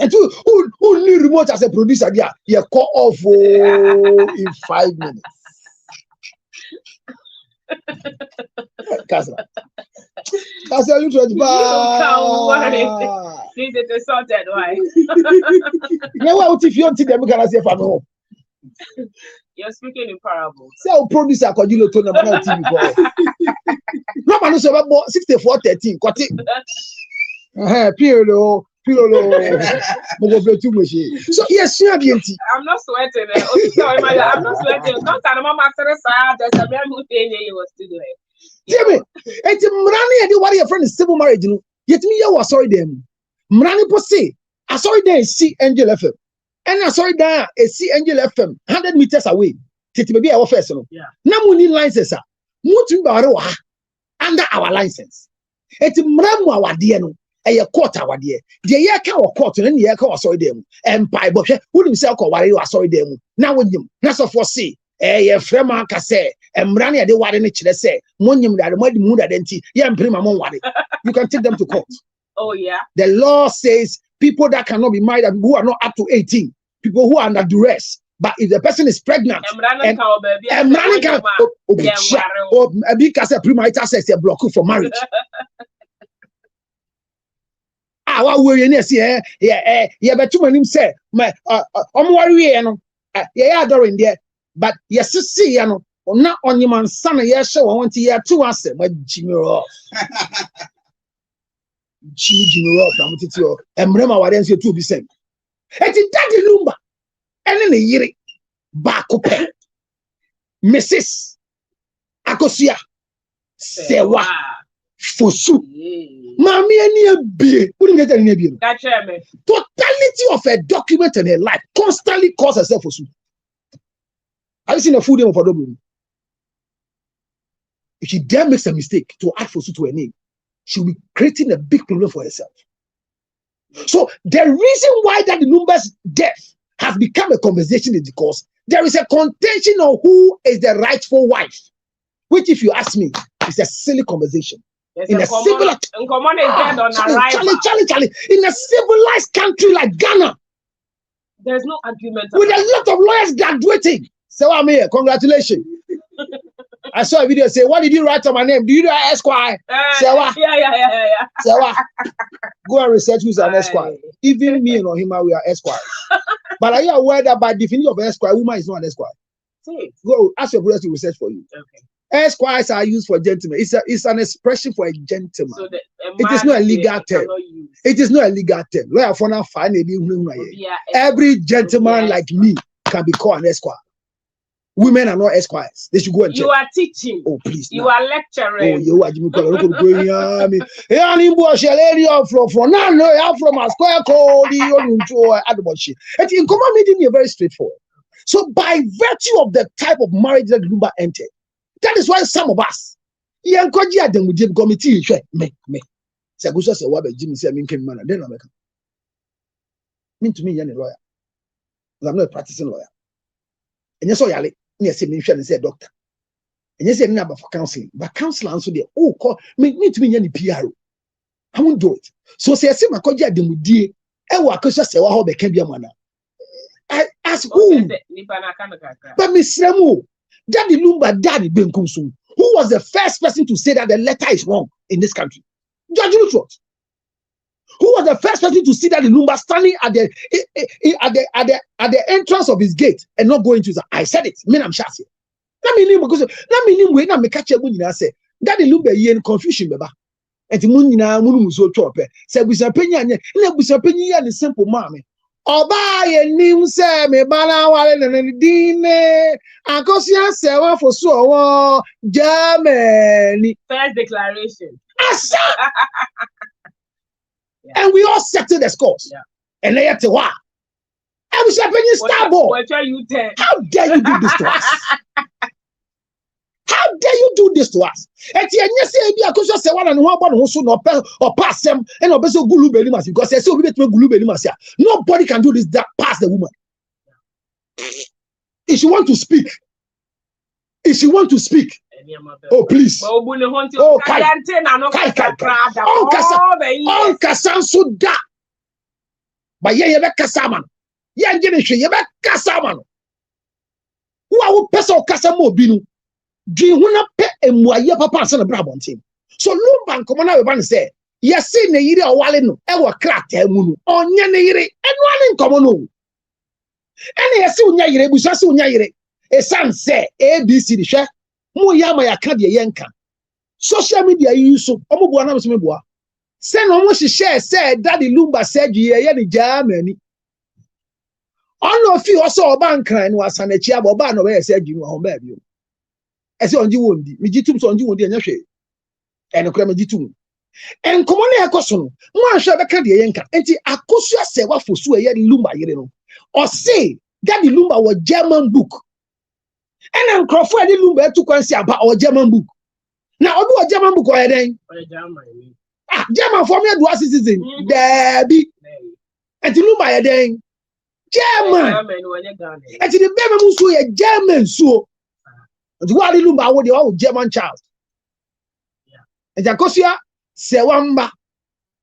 And who need remote as a producer? Yeah, you cut off in 5 minutes. Casa, you to This is a sorted wife. Now, if you don't think them, can say, "Fano." You're speaking in parables. So, producer, could you to the man TV? No man, so about 64-13. Got it. Pirlo. So yes, you are the I'm not sweating. I'm not sweating. Don't tell my master there's a very good thing you was to do it. Jimmy, it's Mrani and what your friend is civil marriage. Yet me, you was sorry them. Mrani po say, I saw there see Angel FM. And I saw there a see Angel FM 100 meters away. Titi maybe our first. Yeah. Now we need license. Mutu baro under our license. It's Mramu our dear no. A quarter our dear. The year cow quarter and the year cow sorry them. And by but who himself or you are sorry them. Now with him. That's of what see. Frema kase Mrani ade ware ne kire se monyim da madi mu da denti ye mpirima mon ware. You can take them to court. Oh yeah. The law says people that cannot be married who are not up to 18, people who are under duress. But if the person is pregnant, Mrani can or because a premarital sex a block for marriage. What we need see but too many say my worry no yeah adoring there. But yes, see, you know, not on your man's son, yes, so I want to hear 2 answers, but Jimmy Roth. Jimmy Roth, I'm going to tell you, and remember what else you to be sent. And in Daddy Lumba, and in a year, back up, Mrs. Akosia, Sewa, Fosu, Mammy, and near putting it in a beer. Totality of a document in her life constantly calls herself Fosu. Have you seen a full name of a double? If she dare makes a mistake to add Fosu to her name, she'll be creating a big problem for herself. So the reason why Daddy Lumba's death has become a conversation is because there is a contention on who is the rightful wife, which, if you ask me, is a silly conversation. In a civilized country like Ghana, there's no argument with a lot of lawyers graduating. So I'm here. Congratulations. I saw a video say, what did you write on my name? Do you know Esquire? Yeah. Sewa. Go and research who's an Esquire. Even me and Ohima, we are Esquire. But are you aware that by definition of Esquire, woman is not an Esquire? Go ask your brother to research for you. Okay. Esquires are used for gentlemen. It's an expression for a gentleman. So it is not a legal term. It is not a legal term. Every gentleman like me can be called an Esquire. Women are not Esquires. They should go and check. You are teaching. Oh, please. You are lecturing. Oh, you are Jimmy. From now, from a square code. And in common meeting, you're very straightforward. So, by virtue of the type of marriage that Lumba entered, that is why some of us, young Koja, then we did committee. Me. Say, go say what Jimmy said, mean can man, then I'm mean to me, you're a lawyer. I'm not a practicing lawyer. And yes, I yes, me and say doctor. And yes, I'm not for counseling, but counselor answer the call me to me any PR. I won't do it. So say my Koja, then we did. I will say what they can be a man. I ask who? But Miss Remo, Daddy Lumba, Daddy Benkumsu, who was the first person to say that the letter is wrong in this country? Judge Lutrot. Who was the first person to see Daddy Lumba standing at the entrance of his gate and not going to his? I said it. Me I'm shasi. Let me name because let me name when I make catch a bunny. Say Daddy Lumba ye in confusion, beba. And the moon na munu so chop. Say we say penny and we say penny and the simple mommy. Oba ye nim say me bana wale na dine. Akosia sewa for so Germany. First declaration. Asa. Yeah. And we all settle the scores. Yeah. And they had to what? I was happening Starboard. What are you telling? How dare you do this to us? How dare you do this to us? And yes, I could just say one and one about also no or pass them and no better gulu belimas because I say we gulu belimasia. Nobody can do this that pass the woman. If you want to speak, oh please. Oh, Kai. Suda. But ye be kasaman. Ye ngene hwe ye be kasaman. Who are person kasamo binu? Dream when pe emuaye papa san bra bonten. So Lumba nkomo na we ban say, yes say ne yire owale no e wo krata mu no. Onye ne yire enu ane nkomo no. Ene yes unya yire busa se unya yire. Esan say ABC di hwe. Mu ya ma ya ka de yenka. Social media use so omo bua na me so me bua. Say no mo share say Daddy Lumba said ye ni Germany. Ono fi oso oba nkran no asanachi aba oba no be say ginu ho ba bi. Ese onji wondi, mi jitum so onji wondi anya hwe. Ene kura mi jitum. En komo na ekoso no, mo ahwe be ka de yenka. Enti akosu ase wa fosu ye Lumba yire no. O say Daddy Lumba was German book. Ene nkrofo ade Lumba etu kwansi aba o German book. Na obi o German book o ye den. O German. Ah, German for me do citizen. Debi. Enti Lumba ye den. German. Enti the baby mu so ye German so. Enti wa Daddy Lumba wo de o German child. Enti akosia se wamba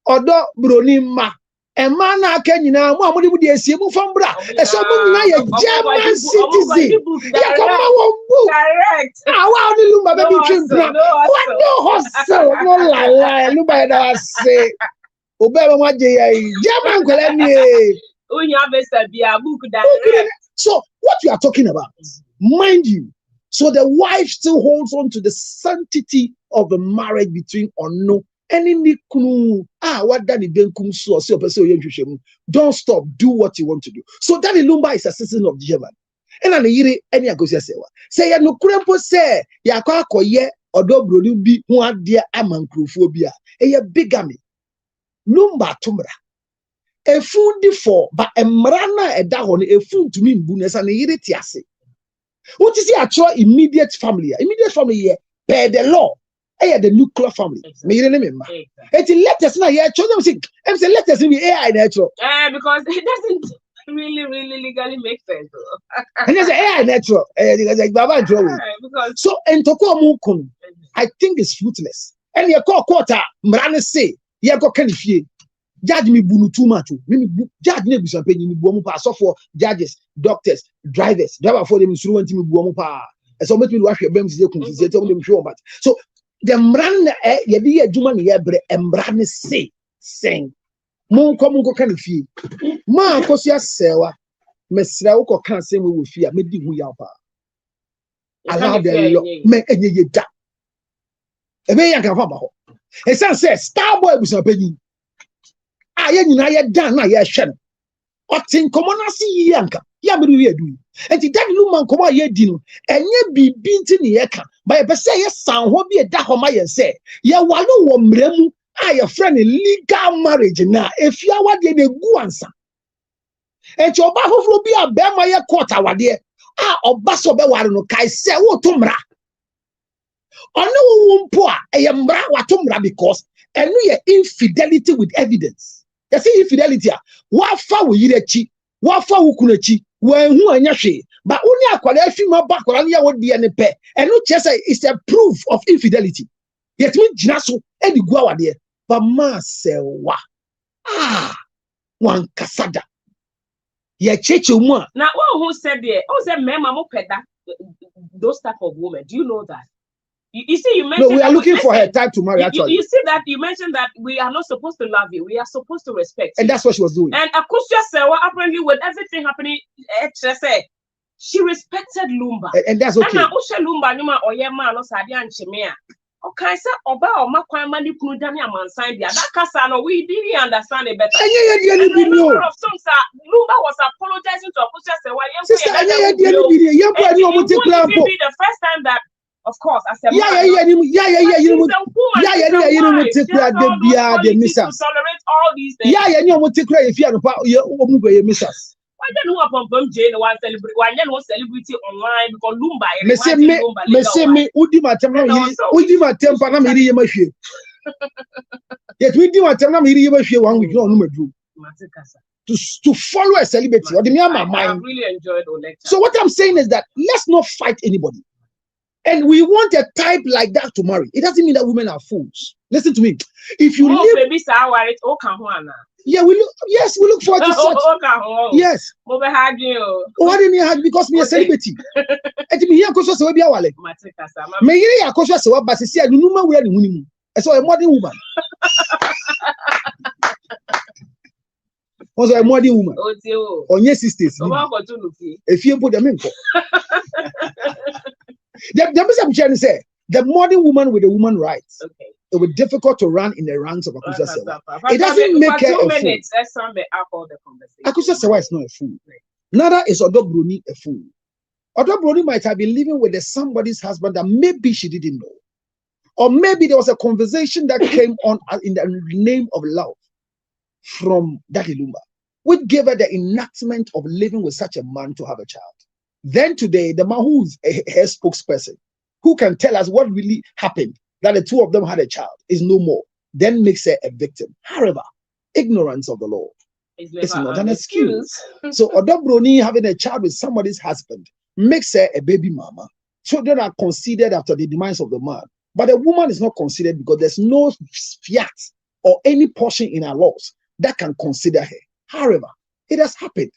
odo broni ma ema na aka nyina mo amode bu de esie mu fambra eso mu nyina ye German citizen ya koma wo bu correct wa Daddy Lumba baby chimpra what no hustle no la Lumba da say obeba mo je ye German kwala ni unya besa bia book direct. So what you are talking about, mind you, so the wife still holds on to the sanctity of the marriage between Ono and Nikunu. What Daddy Benkum so don't stop, do what you want to do. So Daddy Lumba is a citizen of German. And an yiri any agosia say ya no krempo say ya kwa koye odobrolu bi hu ade amankrofobia e bigamy. Lumba tumra efundi for but emrana eda ho no efuntu mi mbu na sa ne yiri tiase. What is your immediate family here per the law the nuclear family me yiri remember it letters na here show them say letters be AI natural because it doesn't really legally make sense. And there's AI natural because so entoko mu kun I think it's fruitless and you call quarter mrane say you go kan fie judge me bunu too much me judge me busan penyi me buomu pa so for judges drivers driver for them suru wanti me buomu pa so make me wa hwe bem se kun se tell them sure but so the mran ye bi aduma ne ye bre mran say sing mon ko kan fie ma akosia sewa mesra wo ko kan se we fie me di hu ya pa ala de lo me enye ye da e be yan kan fa ba ho e san say star boy busan penyi ye nyina ye dan na ye hwe no otin komo na si yanka ya me wi adu enti Daddy Lumba komo ye di no enye bibi nti ne ye ka ba ye pese ye san ho bi e da ho ma ye se ye wale wo mremu ye friend legal marriage na efia wade de gu ansa enti oba hofro bi a be ma ye court awade oba so be ware no kai se wo to mra ono wo mpo ye mra wa to mra because enu ye infidelity with evidence. You see infidelity. Wafa wo yirechi, wafa wo kunachi, hu anya hwe. But only akwala afi ma ba akwala ya wodi ene pe. Enu chese is a proof of infidelity. Yet me jina so e di gu awade. But ma sewa. Wan kasada. Ye cheche mu a. Now who said there? Who said mema mo peda those type of women? Do you know that? You see, you mentioned. No, we are looking for her type to marry. Actually, you see that you mentioned that we are not supposed to love you. We are supposed to respect you. And that's what she was doing. And Akusha Sewa, apparently, with everything happening, she respected Lumba. And that's okay. And Usha Lumba, Numa Oyema, no Sadia and Chemea. Okay, sir, Oba or Makwa Mani Kudani Amansan, that Casano, we didn't understand it better. And a number of songs, Lumba was apologizing to Akusha Sewa. It wouldn't be the first time that. Of course, I said, you know, tolerate all these things. If you miss us. Why don't you want Jane one celebrity? Why don't you celebrity online because Lumba? Me, Udima Tempa, yet we do a Tempa 1 week, no number to follow a celebrity or the mind. I really enjoyed Oleg. So what I'm saying is that let's not fight anybody. And we want a type like that to marry. It doesn't mean that women are fools. Listen to me. If you live, yeah, we look. Yes, we look forward to such. Yes. Why didn't you have? Because me a celebrity. And me here, because we be a wale. Me here, because we are but see, I do not wear the money. So a modern woman. Also a modern woman. On your sisters. If you put them in. The modern woman with the woman rights. Okay. It would be difficult to run in the ranks of Akusha Sewa. It doesn't make her a fool. Akusha Sewa is not a fool. Neither is Odobroni a fool. Odobroni might have been living with somebody's husband that maybe she didn't know. Or maybe there was a conversation that came on in the name of love from Daddy Lumba, which gave her the enactment of living with such a man to have a child. Then today, the man who's her spokesperson, who can tell us what really happened, that the two of them had a child, is no more, then makes her a victim. However, ignorance of the law is not an excuse. So Odobroni having a child with somebody's husband makes her a baby mama. Children are considered after the demise of the man. But a woman is not considered because there's no fiat or any portion in our laws that can consider her. However, it has happened.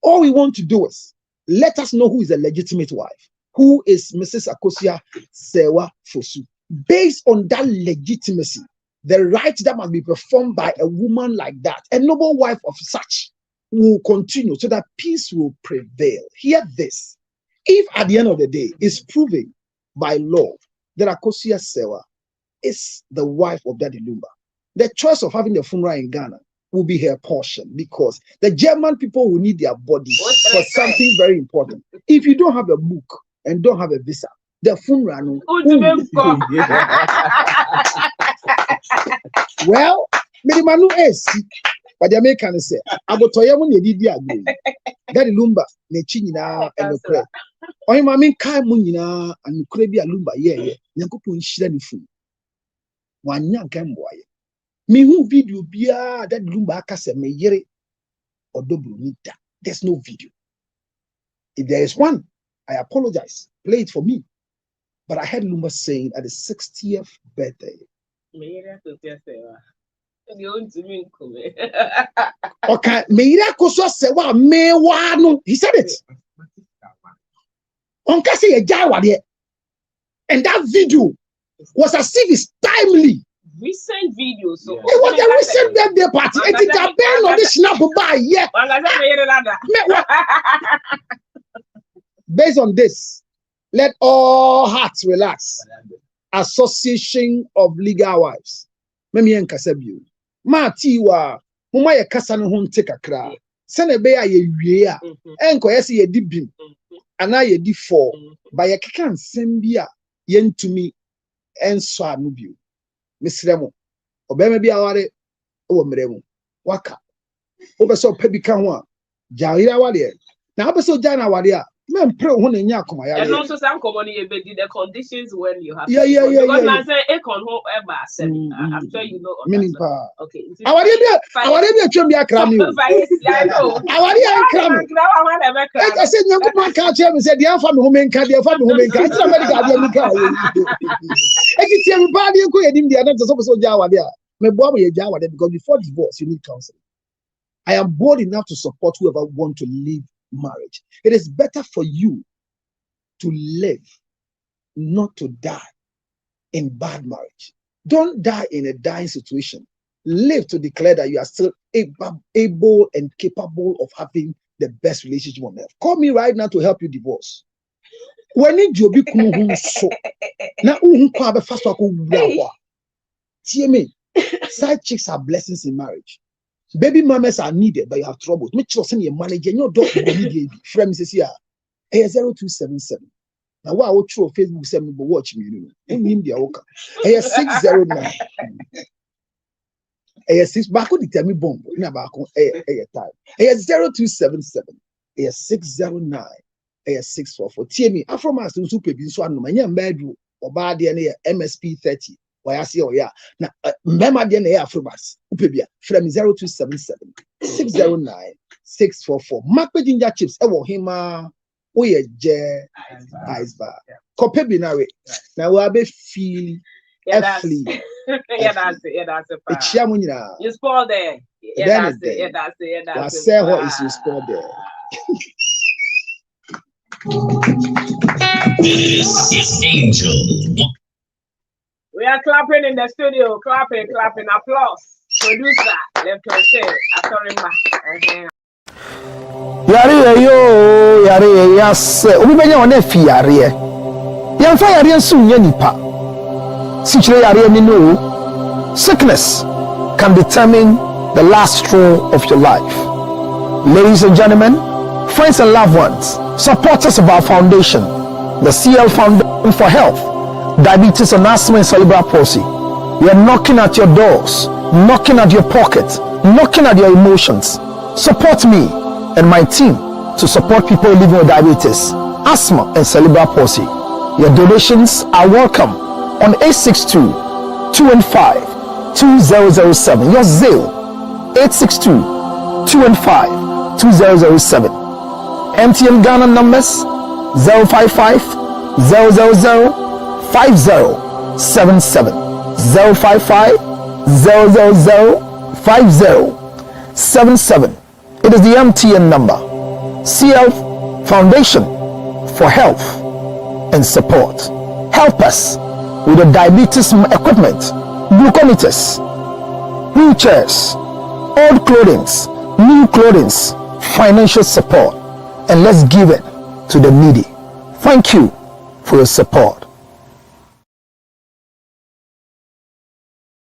All we want to do is let us know who is a legitimate wife, who is Mrs. Akosua Sewa Fosu. Based on that legitimacy, the rights that must be performed by a woman like that, a noble wife of such, will continue so that peace will prevail. Hear this. If at the end of the day it's proven by law that Akosua Sewa is the wife of Daddy Lumba, the choice of having the funeral in Ghana will be her portion, because the German people will need their body for something very important. If you don't have a book and don't have a visa, the funeral. Well, Medimanu is, but the American say, Abotoyamu Yedi agree. Daddy Lumba, Nechina, and the prayer. Or him, I mean, Kaimunina and Krebia Lumba, yeah, Yankupun Shanifu. One young boy. Me who video bia that Lumba Kasa me yere or Dobrunita. There's no video. If there is one, I apologize. Play it for me. But I heard Lumba saying at his 60th birthday. Okay, he said it. And that video was as if it's timely. Recent video, so it was a recent birthday party. It's a band on this snap by yeah. Based on this, let all hearts relax. Association of Legal Wives. Memi enkasabiu. Ma tiwa, muma ye kasa no ho nteka kra. Sene be ya ye wie a, enko ye se ye di bim. Ana ye di 4. Ba ye keka nsem bi a ye ntumi enso anu biu. Misremo. Obema bi aware wo mremo. Waka. Obeso pebi ka ho a. Jawira wale. Na obeso jana wale a. Men pray ho na nya akoma ya. And also some common the conditions when you have yeah. Because I say ekon ho eba seven. I'm sure you know. Meaning pa. Okay. Awari bi atwem bi akra mi o. I know. Awari akra mi. I said nyanko man ka che me say dey fa me ho menka dey fa me ho menka. It's not medical dey me ka. Eki tie me ba dey ko yedim dey na so ja awade a. Me bo am ye ja awade because before divorce you need counseling. I am bold enough to support whoever want to live marriage. It is better for you to live, not to die in bad marriage. Don't die in a dying situation. Live to declare that you are still able and capable of having the best relationship on earth. Call me right now to help you divorce. When you be so now fast side chicks are blessings in marriage. Baby mamas are needed, but you have trouble. Make sure send your manager your dog friend says here. 0277. Now what I will throw Facebook send me but watch me. The 609. 6 back on the tell me bomb. In about time. 0277. 609. 644. Tell me Afro Master super be so no man bedroom or bad MSP 30. Why I see oh yeah. Now remember the air Afrobas. Upebia from 0277 609 644. Mark Ginger chips. Ewo hima woyɛ gye ice bar kɔpɛ bi na we na wo abe feel efli that's it. ekyia mo nyinaa You spoil there. That's it. wa say what is you spoil there. This is Angel. We are clapping in the studio, clapping, applause. Producer, left hand say, Yare yo, yare yes. Obi benya one fi yare. Yamfa yare nso nya nipa. Sichire yare ni no. Sickness can determine the last straw of your life. Ladies and gentlemen, friends and loved ones, supporters of our foundation, the CL Foundation for Health, Diabetes and Asthma and Cerebral Palsy. We are knocking at your doors, knocking at your pockets, knocking at your emotions. Support me and my team to support people living with diabetes, asthma, and cerebral palsy. Your donations are welcome on 862-215-2007. Your Zelle 862-215-2007. MTN Ghana numbers 055 000 5077 055 000 5077. It is the MTN number. CL Foundation for Health and Support. Help us with the diabetes equipment, glucometers, wheelchairs, old clothing, new clothing, financial support, and let's give it to the needy. Thank you for your support.